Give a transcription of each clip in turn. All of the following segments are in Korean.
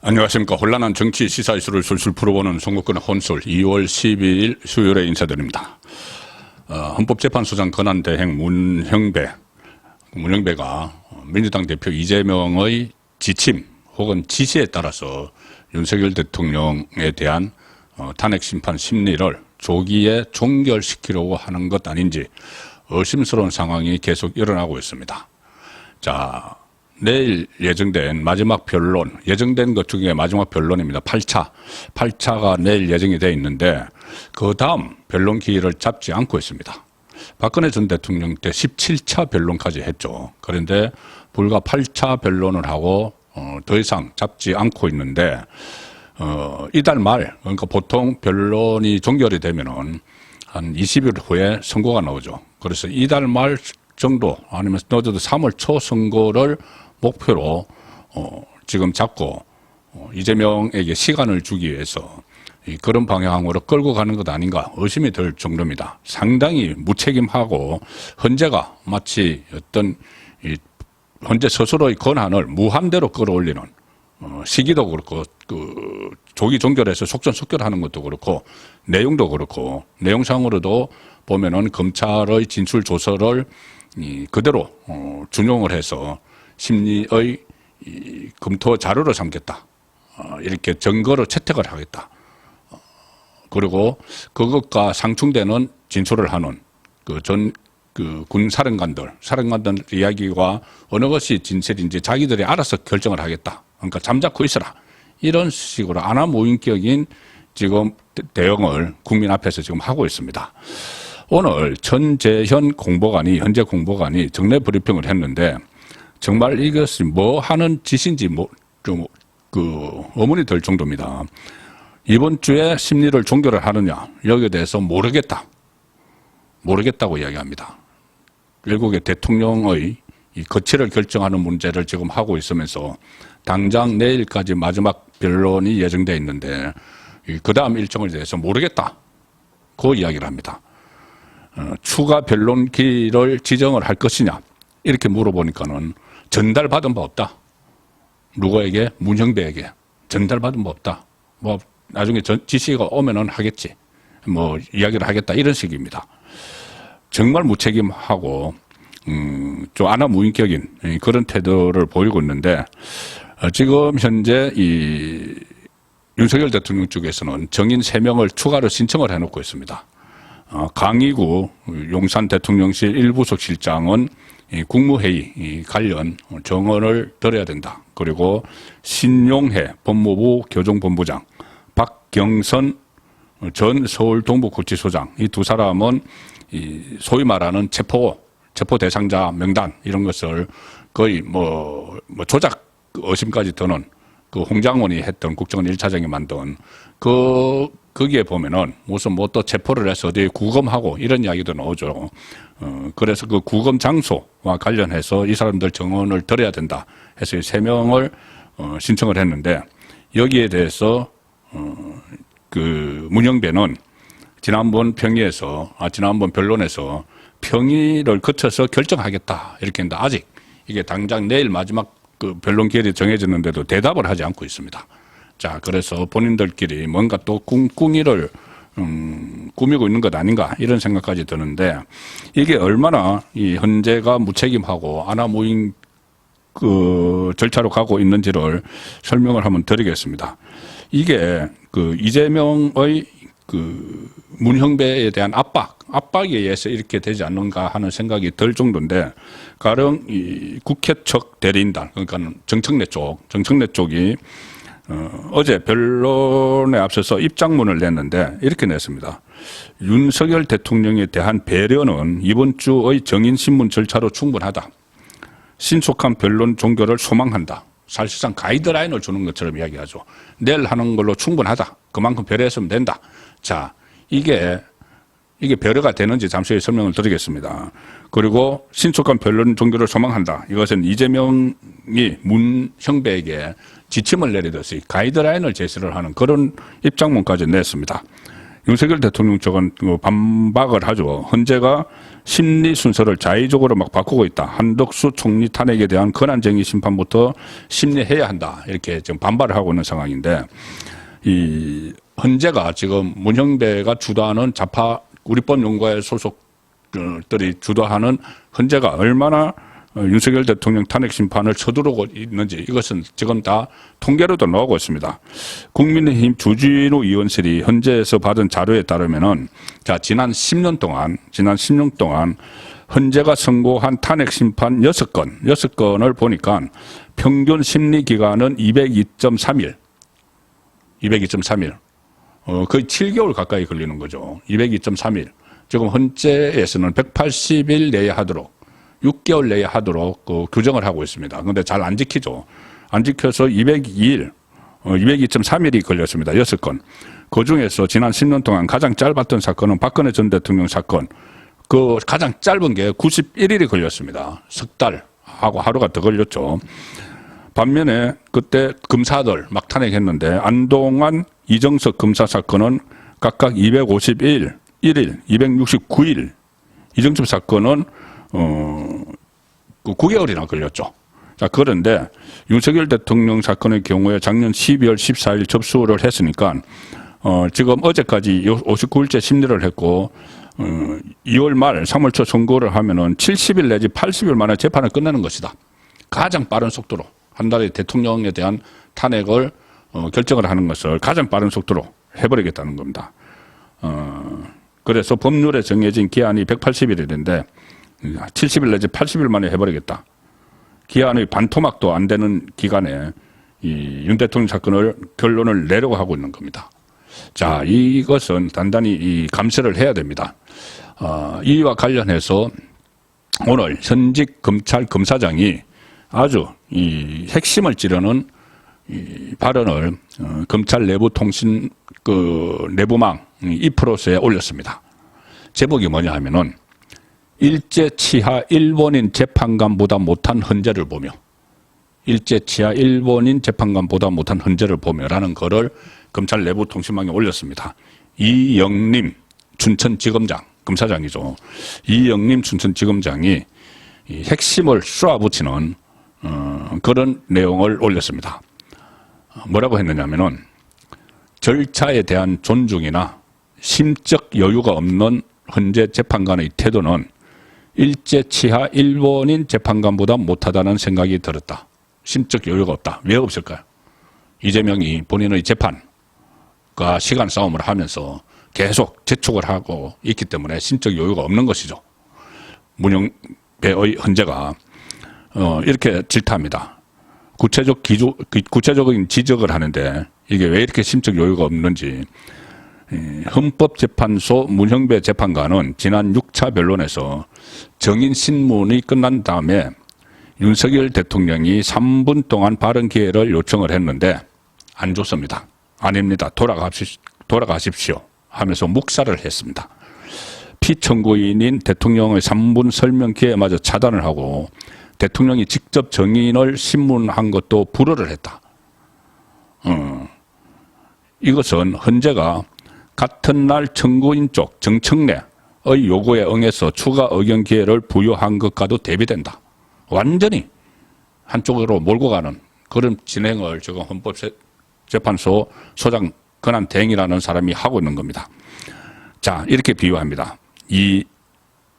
안녕하십니까. 혼란한 정치 시사 이슈를 술술 풀어보는 송국근의 혼술 2월 12일 수요일에 인사드립니다. 헌법재판소장 권한대행 문형배가 민주당 대표 이재명의 지침 혹은 지시에 따라서 윤석열 대통령에 대한 탄핵심판 심리를 조기에 종결시키려고 하는 것 아닌지 의심스러운 상황이 계속 일어나고 있습니다. 자, 내일 예정된 마지막 변론, 예정된 것 중에 마지막 변론입니다. 8차가 내일 예정이 되어 있는데 그 다음 변론 기일을 잡지 않고 있습니다. 박근혜 전 대통령 때 17차 변론까지 했죠. 그런데 불과 8차 변론을 하고 더 이상 잡지 않고 있는데 이달 말, 그러니까 보통 변론이 종결이 되면은 한 20일 후에 선고가 나오죠. 그래서 이달 말 정도 아니면 늦어도 3월 초 선고를 목표로 지금 잡고 이재명에게 시간을 주기 위해서 그런 방향으로 끌고 가는 것 아닌가 의심이 들 정도입니다. 상당히 무책임하고 헌재가 마치 어떤 헌재 스스로의 권한을 무한대로 끌어올리는 시기도 그렇고 그 조기 종결해서 속전속결하는 것도 그렇고 내용도 그렇고 내용상으로도 보면은 검찰의 진술 조서를 그대로 준용을 해서 심리의 검토 자료로 삼겠다. 이렇게 증거로 채택을 하겠다. 그리고 그것과 상충되는 진술을 하는 군 사령관들 이야기와 어느 것이 진실인지 자기들이 알아서 결정을 하겠다. 그러니까 잠자코 있어라. 이런 식으로 아나무인격인 지금 대응을 국민 앞에서 지금 하고 있습니다. 오늘 전재현 현재 공보관이 정례 브리핑을 했는데 정말 이것이 뭐 하는 짓인지 좀 의문이 들 정도입니다. 이번 주에 심리를 종결을 하느냐 여기에 대해서 모르겠다고 이야기합니다. 결국에 대통령의 이 거취를 결정하는 문제를 지금 하고 있으면서 당장 내일까지 마지막 변론이 예정되어 있는데 그 다음 일정에 대해서 모르겠다. 그 이야기를 합니다. 추가 변론기를 지정을 할 것이냐 이렇게 물어보니까는 전달받은 바 없다. 누구에게? 문형배에게 전달받은 바 없다. 뭐 나중에 지시가 오면은 하겠지. 뭐 이야기를 하겠다 이런 식입니다. 정말 무책임하고 좀 아나무인격인 그런 태도를 보이고 있는데 지금 현재 이 윤석열 대통령 쪽에서는 정인 3명을 추가로 신청을 해놓고 있습니다. 강희구 용산 대통령실 일부속 실장은 국무회의 관련 정언을 들어야 된다. 그리고 신용해 법무부 교정본부장, 박경선 전 서울동부구치소장 이 두 사람은 소위 말하는 체포 대상자 명단 이런 것을 거의 뭐 조작 의심까지 드는 그 홍장원이 했던 국정원 1차장이 만든 거기에 보면은 무슨 뭐 또 체포를 해서 어디에 구금하고 이런 이야기도 나오죠. 그래서 그 구금 장소와 관련해서 이 사람들 정언을 들어야 된다 해서 3명을 신청을 했는데 여기에 대해서 그 문형배는 지난번 변론에서 평의를 거쳐서 결정하겠다 이렇게 했는데 아직 이게 당장 내일 마지막 그 변론 기일이 정해졌는데도 대답을 하지 않고 있습니다. 자, 그래서 본인들끼리 뭔가 또 꿍꿍이를 꾸미고 있는 것 아닌가 이런 생각까지 드는데 이게 얼마나 이 헌재가 무책임하고 아나무인 그 절차로 가고 있는지를 설명을 한번 드리겠습니다. 이게 그 이재명의 그 문형배에 대한 압박에 의해서 이렇게 되지 않는가 하는 생각이 들 정도인데 가령 이 국회 측 대리인단 그러니까 정청래 쪽이 어제 변론에 앞서서 입장문을 냈는데 이렇게 냈습니다. 윤석열 대통령에 대한 배려는 이번 주의 정인신문 절차로 충분하다. 신속한 변론 종결을 소망한다. 사실상 가이드라인을 주는 것처럼 이야기하죠. 내일 하는 걸로 충분하다. 그만큼 배려했으면 된다. 자, 이게 배려가 되는지 잠시 후에 설명을 드리겠습니다. 그리고 신속한 변론 종결을 소망한다. 이것은 이재명이 문형배에게 지침을 내리듯이 가이드라인을 제시를 하는 그런 입장문까지 냈습니다. 윤석열 대통령 쪽은 반박을 하죠. 헌재가 심리 순서를 자의적으로 막 바꾸고 있다. 한덕수 총리 탄핵에 대한 권한쟁의 심판부터 심리해야 한다. 이렇게 지금 반발을 하고 있는 상황인데, 이 헌재가 지금 문형배가 주도하는 좌파 우리법연구회 소속들이 주도하는 헌재가 얼마나 윤석열 대통령 탄핵 심판을 서두르고 있는지 이것은 지금 다 통계로도 나오고 있습니다. 국민의힘 주진우 의원실이 헌재에서 받은 자료에 따르면은 자, 지난 10년 동안 헌재가 선고한 탄핵 심판 6건을 보니까 평균 심리 기간은 202.3일. 거의 7개월 가까이 걸리는 거죠. 202.3일. 지금 헌재에서는 180일 내에 하도록 6개월 내에 하도록 규정을 하고 있습니다. 그런데 잘 안 지키죠. 안 지켜서 202.3일이 걸렸습니다. 6건. 그중에서 지난 10년 동안 가장 짧았던 사건은 박근혜 전 대통령 사건. 그 가장 짧은 게 91일이 걸렸습니다. 석 달하고 하루가 더 걸렸죠. 반면에 그때 검사들 막 탄핵했는데 안동안 이정석 검사 사건은 각각 251일, 269일. 이정석 사건은 9개월이나 걸렸죠. 자, 그런데 윤석열 대통령 사건의 경우에 작년 12월 14일 접수를 했으니까, 지금 어제까지 59일째 심리를 했고, 2월 말, 3월 초 선고를 하면은 70일 내지 80일 만에 재판을 끝내는 것이다. 가장 빠른 속도로. 한 달에 대통령에 대한 탄핵을 결정을 하는 것을 가장 빠른 속도로 해버리겠다는 겁니다. 그래서 법률에 정해진 기한이 180일인데, 70일 내지 80일 만에 해버리겠다. 기한의 반토막도 안 되는 기간에 이 윤 대통령 사건을 결론을 내려고 하고 있는 겁니다. 자, 이것은 단단히 이 감시를 해야 됩니다. 이와 관련해서 오늘 현직 검찰 검사장이 아주 이 핵심을 찌르는 이 발언을 검찰 내부 통신 내부망 이프로스에 올렸습니다. 제목이 뭐냐 하면은 일제 치하 일본인 재판관보다 못한 헌재를 보며, 일제 치하 일본인 재판관보다 못한 헌재를 보며라는 거를 검찰 내부 통신망에 올렸습니다. 이영림 춘천지검장, 검사장이죠. 이영림 춘천지검장이 이 핵심을 쏘아붙이는 그런 내용을 올렸습니다. 뭐라고 했느냐면은 절차에 대한 존중이나 심적 여유가 없는 헌재 재판관의 태도는 일제 치하 일본인 재판관보다 못하다는 생각이 들었다. 심적 여유가 없다. 왜 없을까요? 이재명이 본인의 재판과 시간 싸움을 하면서 계속 재촉을 하고 있기 때문에 심적 여유가 없는 것이죠. 문형배의 헌재가 이렇게 질타합니다. 구체적인 지적을 하는데 이게 왜 이렇게 심적 여유가 없는지. 헌법재판소 문형배 재판관은 지난 6차 변론에서 정인 신문이 끝난 다음에 윤석열 대통령이 3분 동안 발언 기회를 요청을 했는데 안 줬습니다. 아닙니다. 돌아가십시오 하면서 묵살을 했습니다. 피청구인인 대통령의 3분 설명 기회마저 차단을 하고 대통령이 직접 정인을 신문한 것도 불허를 했다. 이것은 헌재가 같은 날 청구인 쪽 정청래의 요구에 응해서 추가 의견 기회를 부여한 것과도 대비된다. 완전히 한쪽으로 몰고 가는 그런 진행을 지금 헌법재판소 소장 권한대행이라는 사람이 하고 있는 겁니다. 자, 이렇게 비유합니다.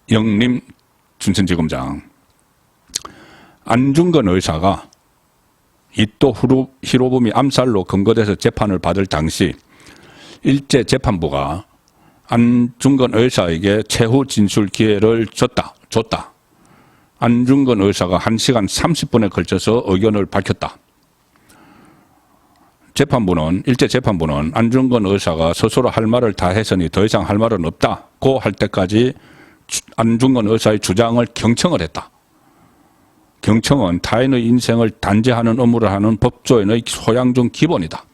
이영림 춘천지검장. 안중근 의사가 이토 히로부미 암살로 검거돼서 재판을 받을 당시 일제 재판부가 안중근 의사에게 최후 진술 기회를 줬다. 안중근 의사가 1시간 30분에 걸쳐서 의견을 밝혔다. 일제 재판부는 안중근 의사가 스스로 할 말을 다 했으니 더 이상 할 말은 없다고 할 때까지 안중근 의사의 주장을 경청을 했다. 경청은 타인의 인생을 단죄하는 업무를 하는 법조인의 소양 중 기본이다.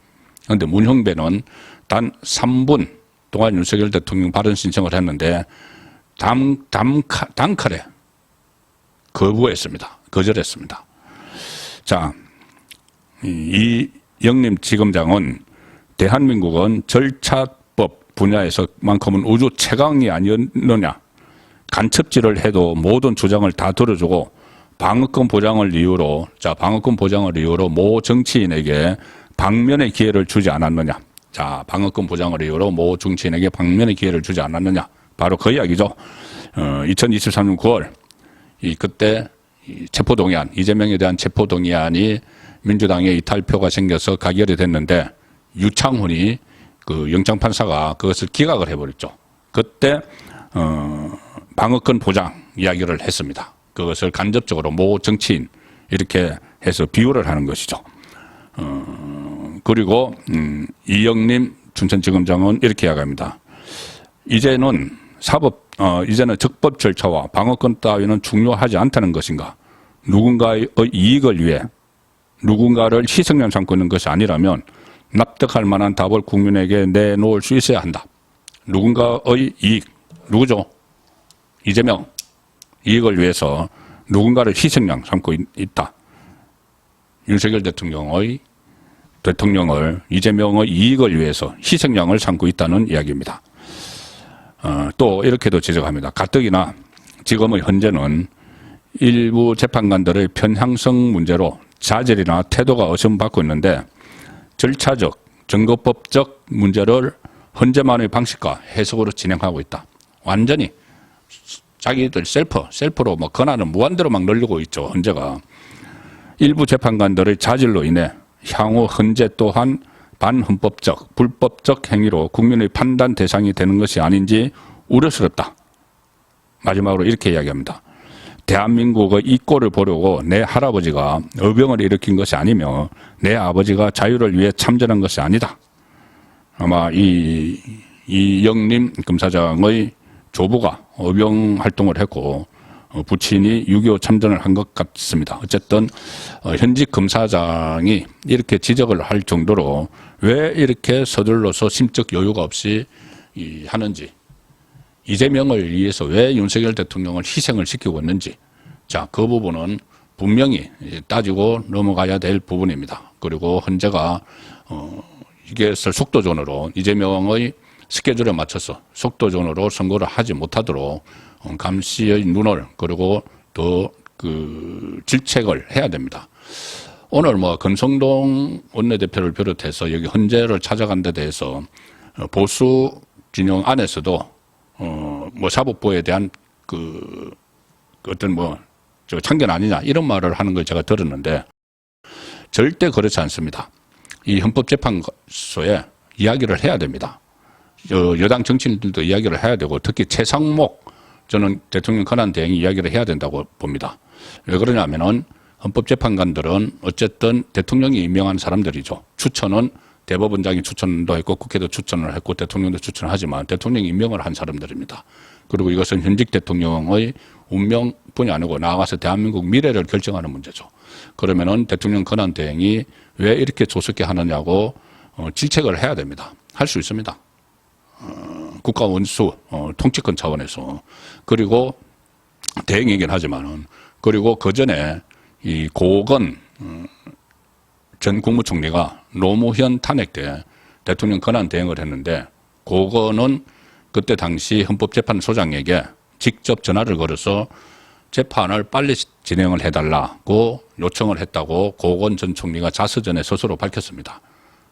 그런데 문형배는 단 3분 동안 윤석열 대통령 발언 신청을 했는데 단칼에 거절했습니다. 자, 이영림 지검장은 대한민국은 절차법 분야에서만큼은 우주 최강이 아니었느냐. 간첩질을 해도 모든 주장을 다 들어주고 방어권 보장을 이유로 모 정치인에게 방면의 기회를 주지 않았느냐. 자, 방어권 보장을 이유로 모 정치인에게 방면의 기회를 주지 않았느냐. 바로 그 이야기죠. 2023년 9월 그때 체포동의안, 이재명에 대한 체포동의안이 민주당의 이탈표가 생겨서 가결이 됐는데 유창훈이 그 영장판사가 그것을 기각을 해버렸죠. 그때 방어권 보장 이야기를 했습니다. 그것을 간접적으로 모 정치인 이렇게 해서 비유를 하는 것이죠. 그리고 이영림 춘천지검장은 이렇게 이야기합니다. 이제는 이제는 적법 절차와 방어권 따위는 중요하지 않다는 것인가? 누군가의 이익을 위해 누군가를 희생양 삼고 있는 것이 아니라면 납득할 만한 답을 국민에게 내놓을 수 있어야 한다. 누군가의 이익, 누구죠? 이재명. 이익을 위해서 누군가를 희생양 삼고 있다. 윤석열 대통령을 이재명의 이익을 위해서 희생양을 삼고 있다는 이야기입니다. 또 이렇게도 지적합니다. 가뜩이나 지금의 현재는 일부 재판관들의 편향성 문제로 자질이나 태도가 의심받고 있는데 절차적, 증거법적 문제를 현재만의 방식과 해석으로 진행하고 있다. 완전히 자기들 셀프로 뭐 권한을 무한대로 막 늘리고 있죠. 현재가. 일부 재판관들의 자질로 인해 향후 헌재 또한 반헌법적, 불법적 행위로 국민의 판단 대상이 되는 것이 아닌지 우려스럽다. 마지막으로 이렇게 이야기합니다. 대한민국의 이 꼴을 보려고 내 할아버지가 의병을 일으킨 것이 아니며 내 아버지가 자유를 위해 참전한 것이 아니다. 아마 이영림 검사장의 조부가 의병 활동을 했고 부친이 6.25 참전을 한 것 같습니다. 어쨌든 현직 검사장이 이렇게 지적을 할 정도로 왜 이렇게 서둘러서 심적 여유가 없이 하는지, 이재명을 위해서 왜 윤석열 대통령을 희생을 시키고 있는지, 자, 그 부분은 분명히 따지고 넘어가야 될 부분입니다. 그리고 헌재가 이것을 속도전으로 이재명의 스케줄에 맞춰서 속도전으로 선고를 하지 못하도록 감시의 눈을, 그리고 더 질책을 해야 됩니다. 오늘 권성동 원내대표를 비롯해서 여기 헌재를 찾아간 데 대해서 보수 진영 안에서도 사법부에 대한 어떤 참견 아니냐 이런 말을 하는 걸 제가 들었는데 절대 그렇지 않습니다. 이 헌법재판소에 이야기를 해야 됩니다. 여당 정치인들도 이야기를 해야 되고 특히 최상목 저는 대통령 권한대행이 이야기를 해야 된다고 봅니다. 왜 그러냐면은 헌법재판관들은 어쨌든 대통령이 임명한 사람들이죠. 추천은 대법원장이 추천도 했고 국회도 추천을 했고 대통령도 추천을 하지만 대통령이 임명을 한 사람들입니다. 그리고 이것은 현직 대통령의 운명뿐이 아니고 나아가서 대한민국 미래를 결정하는 문제죠. 그러면은 대통령 권한대행이 왜 이렇게 조속히 하느냐고 질책을 해야 됩니다. 할 수 있습니다. 국가 원수 통치권 차원에서. 그리고 대행이긴 하지만은, 그리고 그 전에 이 고건 전 국무총리가 노무현 탄핵 때 대통령 권한 대행을 했는데 고건은 그때 당시 헌법재판소장에게 직접 전화를 걸어서 재판을 빨리 진행을 해달라고 요청을 했다고 고건 전 총리가 자서전에 스스로 밝혔습니다.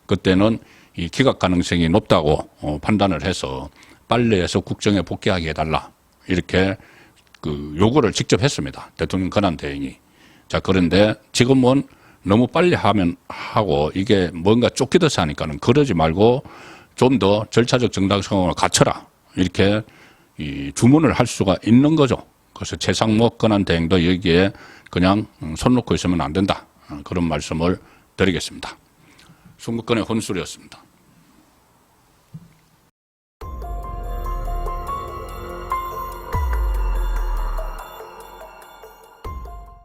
그때는 이 기각 가능성이 높다고 판단을 해서 빨리 해서 국정에 복귀하게 해달라 이렇게 요구를 직접 했습니다. 대통령 권한 대행이. 자, 그런데 지금은 너무 빨리 하고 이게 뭔가 쫓기듯이 하니까는 그러지 말고 좀 더 절차적 정당성을 갖춰라 이렇게 주문을 할 수가 있는 거죠. 그래서 최상목 권한 대행도 여기에 그냥 손 놓고 있으면 안 된다. 그런 말씀을 드리겠습니다. 순국권의 혼술이었습니다.